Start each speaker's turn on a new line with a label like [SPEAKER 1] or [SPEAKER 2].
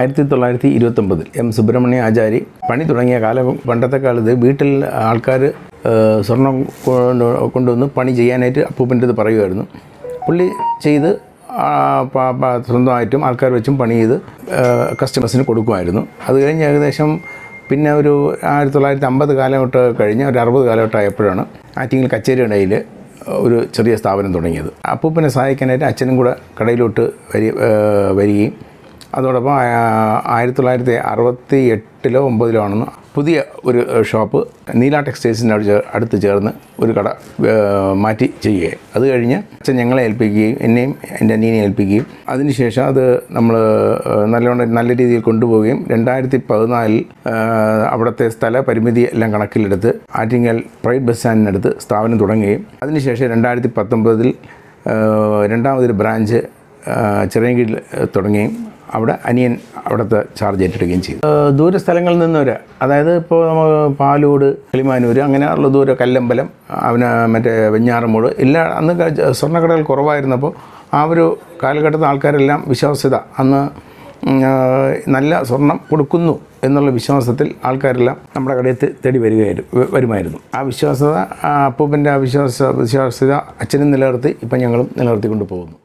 [SPEAKER 1] 1929 M Subrahmanya ആചാരി പണി തുടങ്ങിയ കാലം. പണ്ടത്തെ കാലത്ത് വീട്ടിൽ ആൾക്കാർ സ്വർണം കൊണ്ടുവന്ന് പണി ചെയ്യാനായിട്ട് അപ്പൂപ്പൻ്റെ ഇത് പറയുമായിരുന്നു. പുള്ളി ചെയ്ത് സ്വന്തമായിട്ടും ആൾക്കാർ വെച്ചും പണി ചെയ്ത് കസ്റ്റമേഴ്സിന് കൊടുക്കുമായിരുന്നു. അത് കഴിഞ്ഞ് ഏകദേശം പിന്നെ ഒരു 1950 കാലഘട്ടം കഴിഞ്ഞ് ഒരു 60 കാലഘട്ടം ആയപ്പോഴാണ് ആറ്റിങ്ങൽ കച്ചേരി കടയിൽ ഒരു ചെറിയ സ്ഥാപനം തുടങ്ങിയത്. അപ്പൂപ്പനെ സഹായിക്കാനായിട്ട് അച്ഛനും കൂടെ കടയിലോട്ട് വരികയും അതോടൊപ്പം 1968-9 ആണെന്ന് പുതിയ ഒരു ഷോപ്പ് നീല ടെക്സ്റ്റൈൽസിൻ്റെ അടുത്ത് ചേർന്ന് ഒരു കട മാറ്റി ചെയ്യുകയും അത് കഴിഞ്ഞ് അച്ഛൻ ഞങ്ങളെ ഏൽപ്പിക്കുകയും എന്നെയും എൻ്റെ അനിയനെ ഏൽപ്പിക്കുകയും അതിനുശേഷം അത് നമ്മൾ നല്ല രീതിയിൽ കൊണ്ടുപോവുകയും 2014 അവിടുത്തെ സ്ഥല പരിമിതി എല്ലാം കണക്കിലെടുത്ത് ആറ്റിങ്ങൽ പ്രൈവറ്റ് ബസ് സ്റ്റാൻഡിനടുത്ത് സ്ഥാപനം തുടങ്ങുകയും അതിനുശേഷം 2019 രണ്ടാമതൊരു ബ്രാഞ്ച് ചിറയൻകീഴിൽ തുടങ്ങുകയും അവിടെ അനിയൻ അവിടുത്തെ ചാർജ് ഏറ്റെടുക്കുകയും ചെയ്തു. ദൂര സ്ഥലങ്ങളിൽ നിന്നവരെ, അതായത് ഇപ്പോൾ നമ്മൾ പാലൂട്, കിളിമാനൂർ, അങ്ങനെയുള്ള ദൂരെ കല്ലമ്പലം, മറ്റേ വെഞ്ഞാറമൂട് എല്ലാ അന്ന് സ്വർണ്ണക്കടകൾ കുറവായിരുന്നപ്പോൾ ആ ഒരു കാലഘട്ടത്തിൽ ആൾക്കാരെല്ലാം വിശ്വാസ്യത, അന്ന് നല്ല സ്വർണം കൊടുക്കുന്നു എന്നുള്ള വിശ്വാസത്തിൽ ആൾക്കാരെല്ലാം നമ്മുടെ കടയിൽ തേടി വരുമായിരുന്നു. ആ വിശ്വാസ്യത, അപ്പൂപ്പൻ്റെ ആ വിശ്വാസ്യത അച്ഛനും നിലനിർത്തി ഇപ്പം ഞങ്ങളും നിലനിർത്തിക്കൊണ്ട് പോകുന്നു.